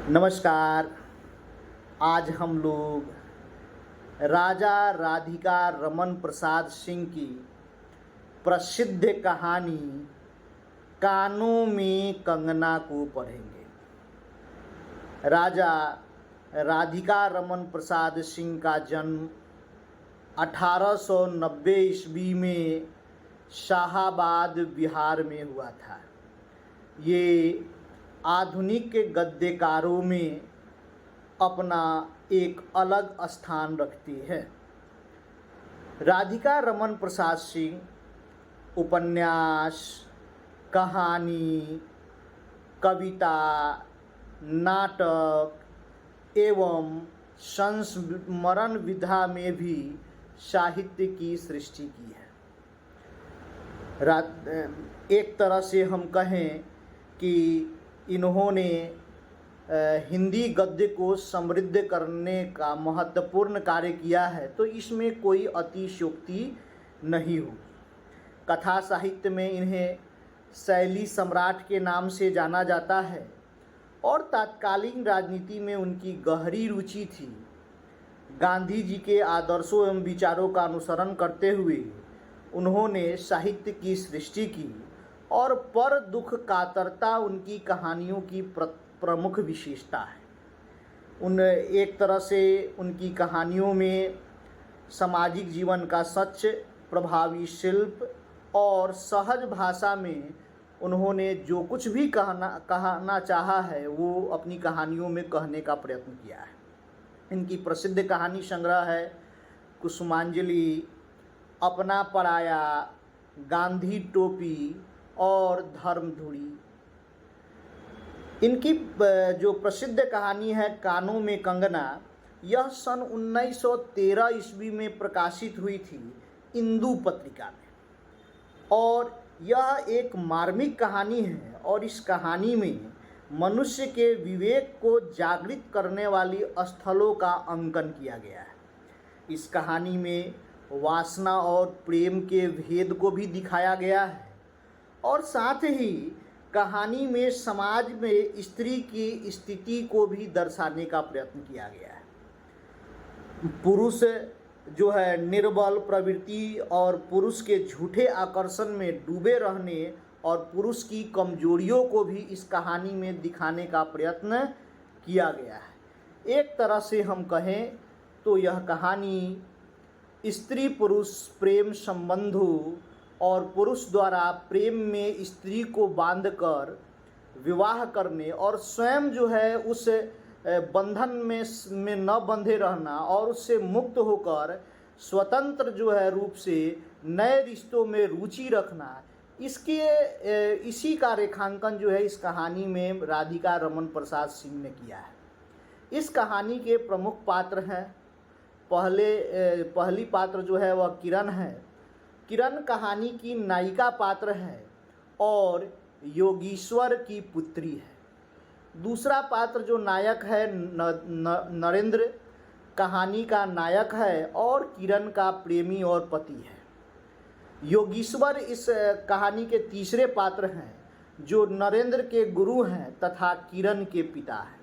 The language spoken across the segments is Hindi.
नमस्कार। आज हम लोग राजा राधिका रमन प्रसाद सिंह की प्रसिद्ध कहानी कानों में कंगना को पढ़ेंगे। राजा राधिका रमन प्रसाद सिंह का जन्म 1890 ईस्वी में शाहाबाद बिहार में हुआ था। ये आधुनिक गद्यकारों में अपना एक अलग स्थान रखती है। राधिका रमन प्रसाद सिंह उपन्यास, कहानी, कविता, नाटक एवं संस्मरण विधा में भी साहित्य की सृष्टि की है। एक तरह से हम कहें कि इन्होंने हिंदी गद्य को समृद्ध करने का महत्वपूर्ण कार्य किया है, तो इसमें कोई अतिशयोक्ति नहीं होगी। कथा साहित्य में इन्हें शैली सम्राट के नाम से जाना जाता है और तत्कालीन राजनीति में उनकी गहरी रुचि थी। गांधी जी के आदर्शों एवं विचारों का अनुसरण करते हुए उन्होंने साहित्य की सृष्टि की और पर दुख कातरता उनकी कहानियों की प्रमुख विशेषता है। एक तरह से उनकी कहानियों में सामाजिक जीवन का सच, प्रभावी शिल्प और सहज भाषा में उन्होंने जो कुछ भी कहना चाहा है वो अपनी कहानियों में कहने का प्रयत्न किया है। इनकी प्रसिद्ध कहानी संग्रह है कुसुमांजलि, अपना पराया, गांधी टोपी और धर्मधुरी। इनकी जो प्रसिद्ध कहानी है कानों में कंगना, यह सन 1913 ईस्वी में प्रकाशित हुई थी इंदु पत्रिका में और यह एक मार्मिक कहानी है और इस कहानी में मनुष्य के विवेक को जागृत करने वाली स्थलों का अंकन किया गया है। इस कहानी में वासना और प्रेम के भेद को भी दिखाया गया है और साथ ही कहानी में समाज में स्त्री की स्थिति को भी दर्शाने का प्रयत्न किया गया है। पुरुष जो है निर्बल प्रवृत्ति और पुरुष के झूठे आकर्षण में डूबे रहने और पुरुष की कमजोरियों को भी इस कहानी में दिखाने का प्रयत्न किया गया है। एक तरह से हम कहें तो यह कहानी स्त्री पुरुष प्रेम संबंधों और पुरुष द्वारा प्रेम में स्त्री को बांधकर विवाह करने और स्वयं जो है उस बंधन में न बंधे रहना और उससे मुक्त होकर स्वतंत्र जो है रूप से नए रिश्तों में रुचि रखना, इसी का रेखांकन जो है इस कहानी में राधिका रमन प्रसाद सिंह ने किया है। इस कहानी के प्रमुख पात्र हैं, पहली पात्र जो है वह किरण है। किरण कहानी की नायिका पात्र है और योगीश्वर की पुत्री है। दूसरा पात्र जो नायक है नरेंद्र कहानी का नायक है और किरण का प्रेमी और पति है। योगीश्वर इस कहानी के तीसरे पात्र हैं जो नरेंद्र के गुरु हैं तथा किरण के पिता हैं।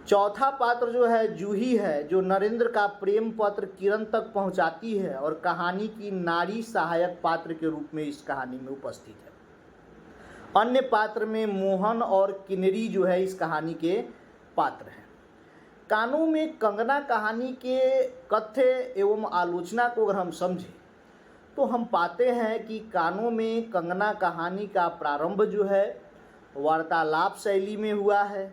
चौथा पात्र जो है जूही है जो नरेंद्र का प्रेम पत्र किरण तक पहुंचाती है और कहानी की नारी सहायक पात्र के रूप में इस कहानी में उपस्थित है। अन्य पात्र में मोहन और किन्नरी जो है इस कहानी के पात्र हैं। कानों में कंगना कहानी के कथ्य एवं आलोचना को अगर हम समझें तो हम पाते हैं कि कानों में कंगना कहानी का प्रारंभ जो है वार्तालाप शैली में हुआ है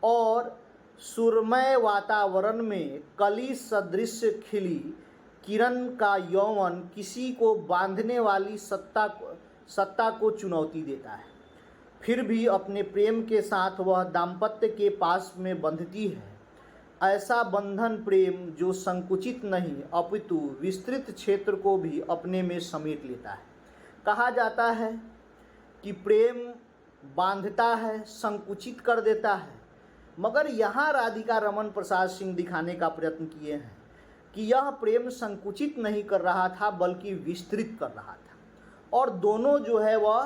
और सुरमय वातावरण में कली सदृश खिली किरण का यौवन किसी को बांधने वाली सत्ता को चुनौती देता है। फिर भी अपने प्रेम के साथ वह दाम्पत्य के पास में बंधती है। ऐसा बंधन प्रेम जो संकुचित नहीं अपितु विस्तृत क्षेत्र को भी अपने में समेट लेता है। कहा जाता है कि प्रेम बांधता है, संकुचित कर देता है, मगर यहाँ राधिका रमन प्रसाद सिंह दिखाने का प्रयत्न किए हैं कि यह प्रेम संकुचित नहीं कर रहा था बल्कि विस्तृत कर रहा था और दोनों जो है वह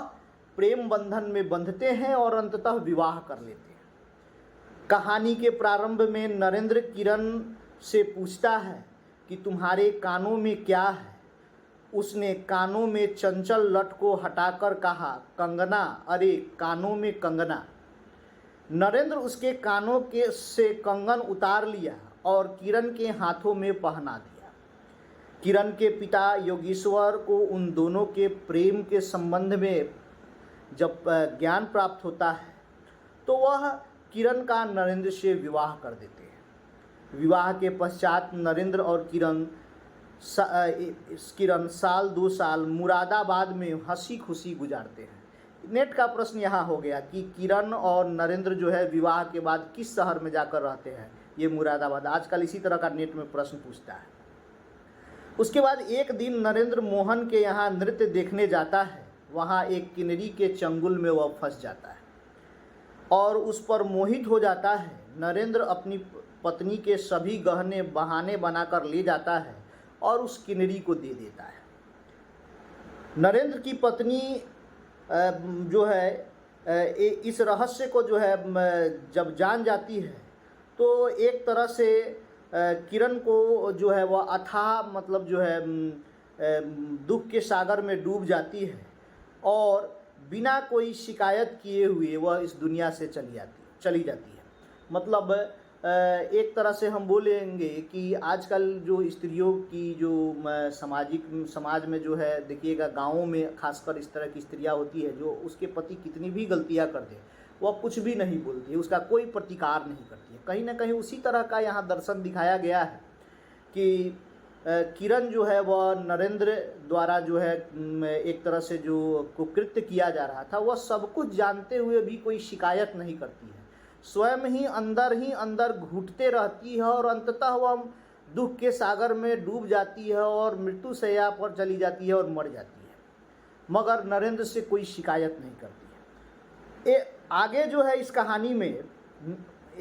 प्रेम बंधन में बंधते हैं और अंततः विवाह कर लेते हैं। कहानी के प्रारंभ में नरेंद्र किरण से पूछता है कि तुम्हारे कानों में क्या है। उसने कानों में चंचल लट को हटाकर कहा, कंगना, अरे कानों में कंगना। नरेंद्र उसके कानों के से कंगन उतार लिया और किरण के हाथों में पहना दिया। किरण के पिता योगीश्वर को उन दोनों के प्रेम के संबंध में जब ज्ञान प्राप्त होता है तो वह किरण का नरेंद्र से विवाह कर देते हैं। विवाह के पश्चात नरेंद्र और किरण साल 2 साल मुरादाबाद में हंसी खुशी गुजारते हैं। नेट का प्रश्न यहाँ हो गया कि किरण और नरेंद्र जो है विवाह के बाद किस शहर में जाकर रहते हैं। ये मुरादाबाद। आजकल इसी तरह का नेट में प्रश्न पूछता है। उसके बाद एक दिन नरेंद्र मोहन के यहाँ नृत्य देखने जाता है। वहाँ एक किन्नरी के चंगुल में वह फंस जाता है और उस पर मोहित हो जाता है। नरेंद्र अपनी पत्नी के सभी गहने बहाने बनाकर ले जाता है और उस किन्नरी को दे देता है। नरेंद्र की पत्नी जो है इस रहस्य को जो है जब जान जाती है तो एक तरह से किरण को जो है वह अथाह मतलब जो है दुख के सागर में डूब जाती है और बिना कोई शिकायत किए हुए वह इस दुनिया से चली जाती है। मतलब एक तरह से हम बोलेंगे कि आजकल जो स्त्रियों की जो समाज में जो है देखिएगा, गाँवों में खासकर इस तरह की स्त्रियां होती है जो उसके पति कितनी भी गलतियां कर दे वह कुछ भी नहीं बोलती है, उसका कोई प्रतिकार नहीं करती है। कहीं ना कहीं उसी तरह का यहाँ दर्शन दिखाया गया है कि किरण जो है वह नरेंद्र द्वारा जो है एक तरह से जो कुकृत्य किया जा रहा था वह सब कुछ जानते हुए भी कोई शिकायत नहीं करती है। स्वयं ही अंदर घुटते रहती है और अंततः वह दुख के सागर में डूब जाती है और मृत्यु शैया पर चली जाती है और मर जाती है, मगर नरेंद्र से कोई शिकायत नहीं करती है। आगे जो है इस कहानी में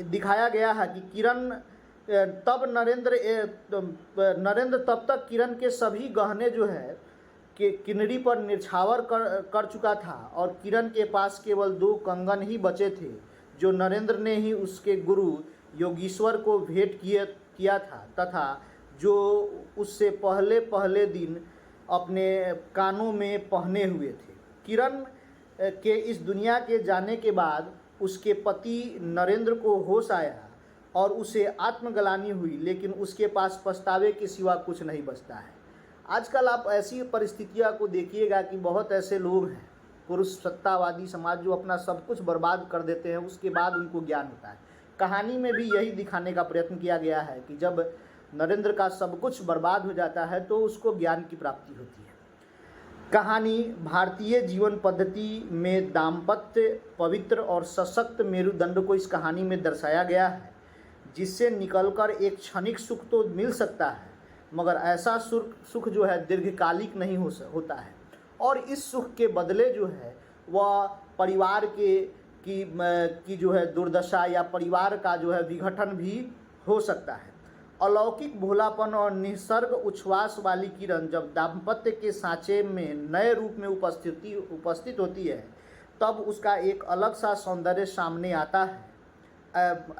दिखाया गया है कि किरण तब नरेंद्र तब तक किरण के सभी गहने जो है कि किन्नरी पर निछावर कर चुका था और किरण के पास केवल 2 कंगन ही बचे थे जो नरेंद्र ने ही उसके गुरु योगीश्वर को भेंट किया था तथा जो उससे पहले दिन अपने कानों में पहने हुए थे। किरण के इस दुनिया के जाने के बाद उसके पति नरेंद्र को होश आया और उसे आत्मग्लानि हुई, लेकिन उसके पास पछतावे के सिवा कुछ नहीं बचता है। आजकल आप ऐसी परिस्थितियों को देखिएगा कि बहुत ऐसे लोग हैं, पुरुष सत्तावादी समाज, जो अपना सब कुछ बर्बाद कर देते हैं, उसके बाद उनको ज्ञान होता है। कहानी में भी यही दिखाने का प्रयत्न किया गया है कि जब नरेंद्र का सब कुछ बर्बाद हो जाता है तो उसको ज्ञान की प्राप्ति होती है। कहानी भारतीय जीवन पद्धति में दाम्पत्य, पवित्र और सशक्त मेरुदंड को इस कहानी में दर्शाया गया है, जिससे निकलकर एक क्षणिक सुख तो मिल सकता है, मगर ऐसा सुख जो है दीर्घकालिक नहीं होता है और इस सुख के बदले जो है वह परिवार की जो है दुर्दशा या परिवार का जो है विघटन भी हो सकता है। अलौकिक भोलापन और निसर्ग उच्छ्वास वाली किरण जब दाम्पत्य के सांचे में नए रूप में उपस्थित होती है तब उसका एक अलग सा सौंदर्य सामने आता है।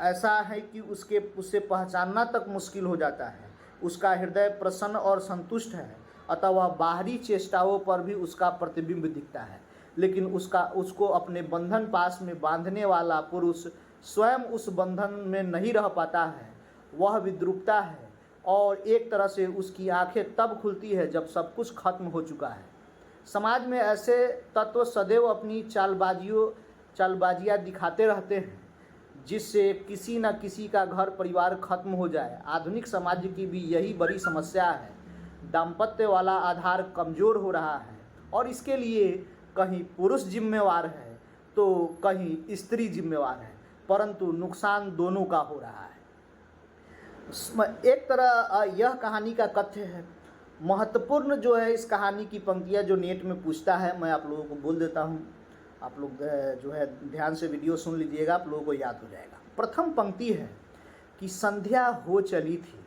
ऐसा है कि उससे पहचानना तक मुश्किल हो जाता है। उसका हृदय प्रसन्न और संतुष्ट है, अतः वह बाहरी चेष्टाओं पर भी उसका प्रतिबिंब दिखता है, लेकिन उसको अपने बंधन पास में बांधने वाला पुरुष स्वयं उस बंधन में नहीं रह पाता है। वह विद्रूपता है और एक तरह से उसकी आंखें तब खुलती है जब सब कुछ खत्म हो चुका है। समाज में ऐसे तत्व सदैव अपनी चालबाजियाँ दिखाते रहते हैं जिससे किसी न किसी का घर परिवार खत्म हो जाए। आधुनिक समाज की भी यही बड़ी समस्या है। दाम्पत्य वाला आधार कमज़ोर हो रहा है और इसके लिए कहीं पुरुष जिम्मेवार है तो कहीं स्त्री जिम्मेवार है, परंतु नुकसान दोनों का हो रहा है। एक तरह यह कहानी का तथ्य है। महत्वपूर्ण जो है इस कहानी की पंक्तियाँ जो नेट में पूछता है, मैं आप लोगों को बोल देता हूँ। आप लोग जो है ध्यान से वीडियो सुन लीजिएगा, आप लोगों को याद हो जाएगा। प्रथम पंक्ति है कि संध्या हो चली थी,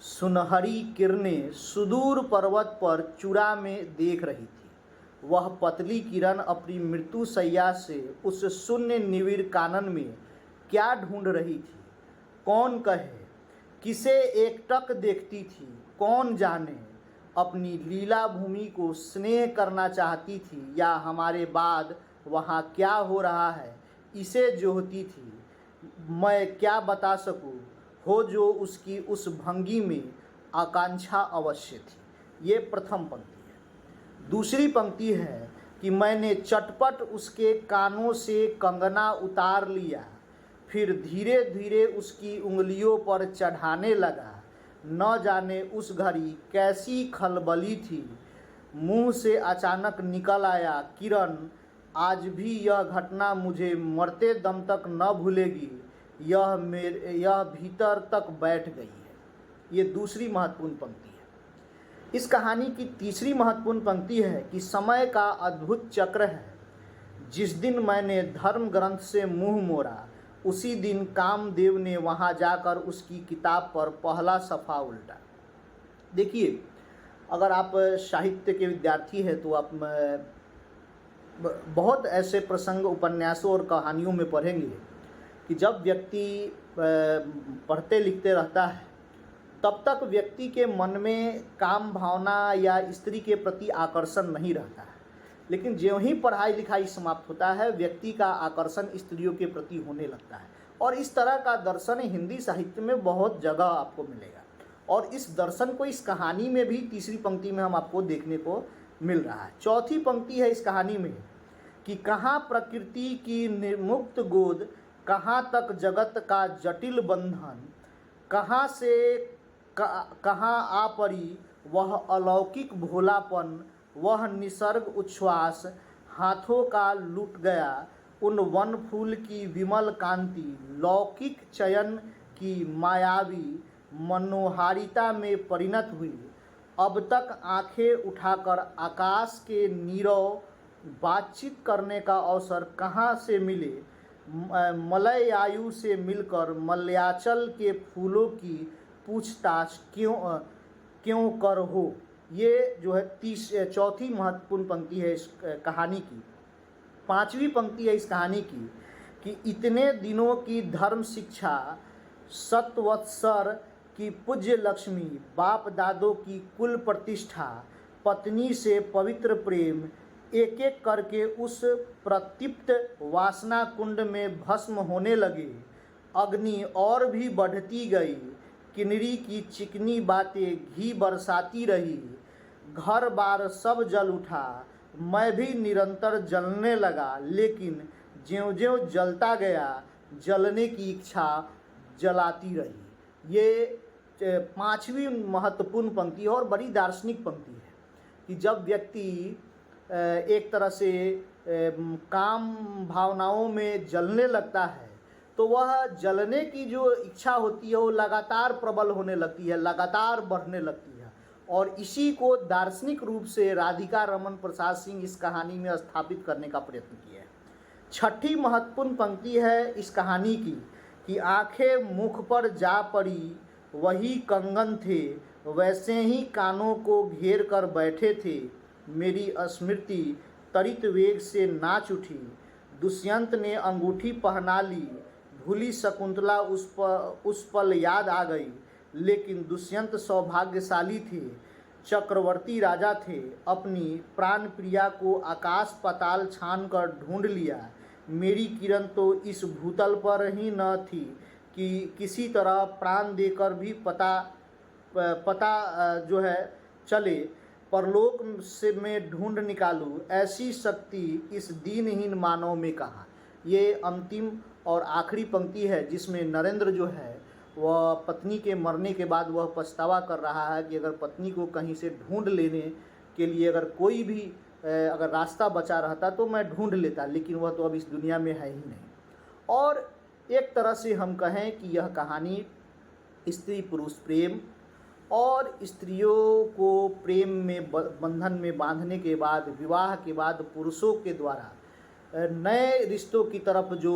सुनहरी किरणें सुदूर पर्वत पर चूड़ा में देख रही थी। वह पतली किरण अपनी मृत्यु शैया से उस शून्य निविड़ कानन में क्या ढूंढ रही थी, कौन कहे, किसे एकटक देखती थी, कौन जाने। अपनी लीला भूमि को स्नेह करना चाहती थी या हमारे बाद वहाँ क्या हो रहा है इसे जोहती थी। मैं क्या बता सकूँ, हो जो उसकी उस भंगी में आकांक्षा अवश्य थी। ये प्रथम पंक्ति है। दूसरी पंक्ति है कि मैंने चटपट उसके कानों से कंगना उतार लिया, फिर धीरे धीरे उसकी उंगलियों पर चढ़ाने लगा। न जाने उस घड़ी कैसी खलबली थी। मुंह से अचानक निकल आया, किरण, आज भी यह घटना मुझे मरते दम तक न भूलेगी। यह भीतर तक बैठ गई है। ये दूसरी महत्वपूर्ण पंक्ति है। इस कहानी की तीसरी महत्वपूर्ण पंक्ति है कि समय का अद्भुत चक्र है। जिस दिन मैंने धर्म ग्रंथ से मुंह मोड़ा, उसी दिन कामदेव ने वहां जाकर उसकी किताब पर पहला सफ़ा उल्टा। देखिए, अगर आप साहित्य के विद्यार्थी हैं तो आप बहुत ऐसे प्रसंग उपन्यासों और कहानियों में पढ़ेंगे कि जब व्यक्ति पढ़ते लिखते रहता है तब तक व्यक्ति के मन में काम भावना या स्त्री के प्रति आकर्षण नहीं रहता है, लेकिन ज्यों ही पढ़ाई लिखाई समाप्त होता है व्यक्ति का आकर्षण स्त्रियों के प्रति होने लगता है। और इस तरह का दर्शन हिंदी साहित्य में बहुत जगह आपको मिलेगा, और इस दर्शन को इस कहानी में भी तीसरी पंक्ति में हम आपको देखने को मिल रहा है। चौथी पंक्ति है इस कहानी में कि कहाँ प्रकृति की निर्मुक्त गोद, कहाँ तक जगत का जटिल बंधन, कहाँ से कहाँ आ पड़ी वह अलौकिक भोलापन, वह निसर्ग उच्छ्वास, हाथों का लुट गया उन वन फूल की विमल कांति, लौकिक चयन की मायावी मनोहारिता में परिणत हुई। अब तक आंखें उठाकर आकाश के नीरव बातचीत करने का अवसर कहाँ से मिले, मलयायु से मिलकर मलयाचल के फूलों की पूछताछ क्यों कर हो। ये जो है चौथी महत्वपूर्ण पंक्ति है इस कहानी की। पांचवी पंक्ति है इस कहानी की कि इतने दिनों की धर्म शिक्षा, सतवत्सर की पूज्य लक्ष्मी, बाप दादों की कुल प्रतिष्ठा, पत्नी से पवित्र प्रेम, एक एक करके उस प्रतीप्त वासना कुंड में भस्म होने लगे। अग्नि और भी बढ़ती गई, किन्नरी की चिकनी बातें घी बरसाती रही, घर बार सब जल उठा, मैं भी निरंतर जलने लगा, लेकिन ज्यों-ज्यों जलता गया जलने की इच्छा जलाती रही। ये पांचवी महत्वपूर्ण पंक्ति है और बड़ी दार्शनिक पंक्ति है कि जब व्यक्ति एक तरह से काम भावनाओं में जलने लगता है तो वह जलने की जो इच्छा होती है वो लगातार प्रबल होने लगती है, लगातार बढ़ने लगती है। और इसी को दार्शनिक रूप से राधिका रमन प्रसाद सिंह इस कहानी में स्थापित करने का प्रयत्न किया है। छठी महत्वपूर्ण पंक्ति है इस कहानी की कि आंखें मुख पर जा पड़ी, वही कंगन थे, वैसे ही कानों को घेर कर बैठे थे। मेरी स्मृति तरित वेग से नाच उठी, दुष्यंत ने अंगूठी पहना ली, भूली शकुंतला उस पल याद आ गई। लेकिन दुष्यंत सौभाग्यशाली थे, चक्रवर्ती राजा थे, अपनी प्राण प्रिया को आकाश पाताल छान कर ढूंढ लिया। मेरी किरण तो इस भूतल पर ही न थी कि किसी तरह प्राण देकर भी पता जो है चले, परलोक से मैं ढूंढ निकालूं, ऐसी शक्ति इस दीनहीन मानव में कहाँ। ये अंतिम और आखिरी पंक्ति है जिसमें नरेंद्र जो है वह पत्नी के मरने के बाद वह पछतावा कर रहा है कि अगर पत्नी को कहीं से ढूंढ लेने के लिए अगर कोई भी अगर रास्ता बचा रहता तो मैं ढूंढ लेता, लेकिन वह तो अब इस दुनिया में है ही नहीं। और एक तरह से हम कहें कि यह कहानी स्त्री पुरुष प्रेम और स्त्रियों को प्रेम में बंधन में बांधने के बाद, विवाह के बाद पुरुषों के द्वारा नए रिश्तों की तरफ जो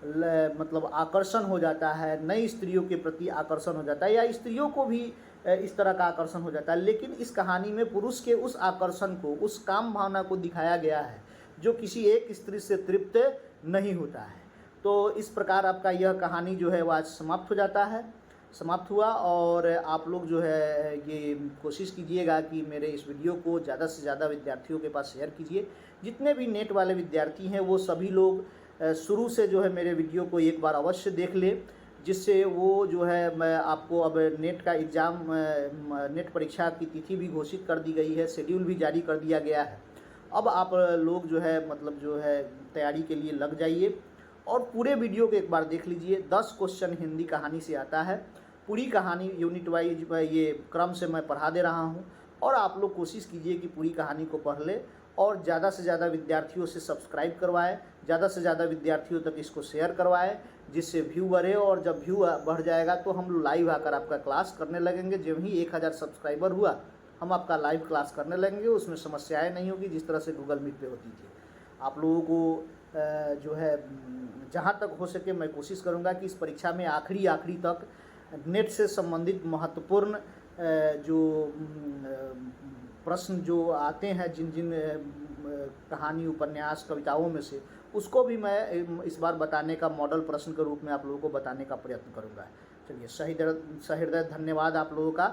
मतलब आकर्षण हो जाता है, नई स्त्रियों के प्रति आकर्षण हो जाता है, या स्त्रियों को भी इस तरह का आकर्षण हो जाता है। लेकिन इस कहानी में पुरुष के उस आकर्षण को, उस काम भावना को दिखाया गया है जो किसी एक स्त्री से तृप्त नहीं होता है। तो इस प्रकार आपका यह कहानी जो है वो आज समाप्त हुआ। और आप लोग जो है ये कोशिश कीजिएगा कि मेरे इस वीडियो को ज़्यादा से ज़्यादा विद्यार्थियों के पास शेयर कीजिए। जितने भी नेट वाले विद्यार्थी हैं वो सभी लोग शुरू से जो है मेरे वीडियो को एक बार अवश्य देख ले, जिससे वो जो है मैं आपको अब नेट का एग्ज़ाम नेट परीक्षा की तिथि भी घोषित कर दी गई है, शेड्यूल भी जारी कर दिया गया है। अब आप लोग जो है मतलब जो है तैयारी के लिए लग जाइए और पूरे वीडियो को एक बार देख लीजिए। 10 क्वेश्चन हिंदी कहानी से आता है। पूरी कहानी यूनिट वाइज ये क्रम से मैं पढ़ा दे रहा हूँ और आप लोग कोशिश कीजिए कि पूरी कहानी को पढ़ ले और ज़्यादा से ज़्यादा विद्यार्थियों से सब्सक्राइब करवाएं, ज़्यादा से ज़्यादा विद्यार्थियों तक इसको शेयर करवाएं, जिससे व्यू बढ़े। और जब व्यू बढ़ जाएगा तो हम लाइव आकर आपका क्लास करने लगेंगे। जब ही 1000 सब्सक्राइबर हुआ हम आपका लाइव क्लास करने लगेंगे, उसमें समस्याएं नहीं होगी जिस तरह से गूगल मीट पे होती थी। आप लोगों को जो है जहाँ तक हो सके मैं कोशिश करूँगा कि इस परीक्षा में आखिरी तक नेट से संबंधित महत्वपूर्ण जो प्रश्न जो आते हैं जिन कहानी, उपन्यास, कविताओं में से, उसको भी मैं इस बार बताने का मॉडल प्रश्न के रूप में आप लोगों को बताने का प्रयत्न करूँगा। चलिए, सही हृदय धन्यवाद आप लोगों का।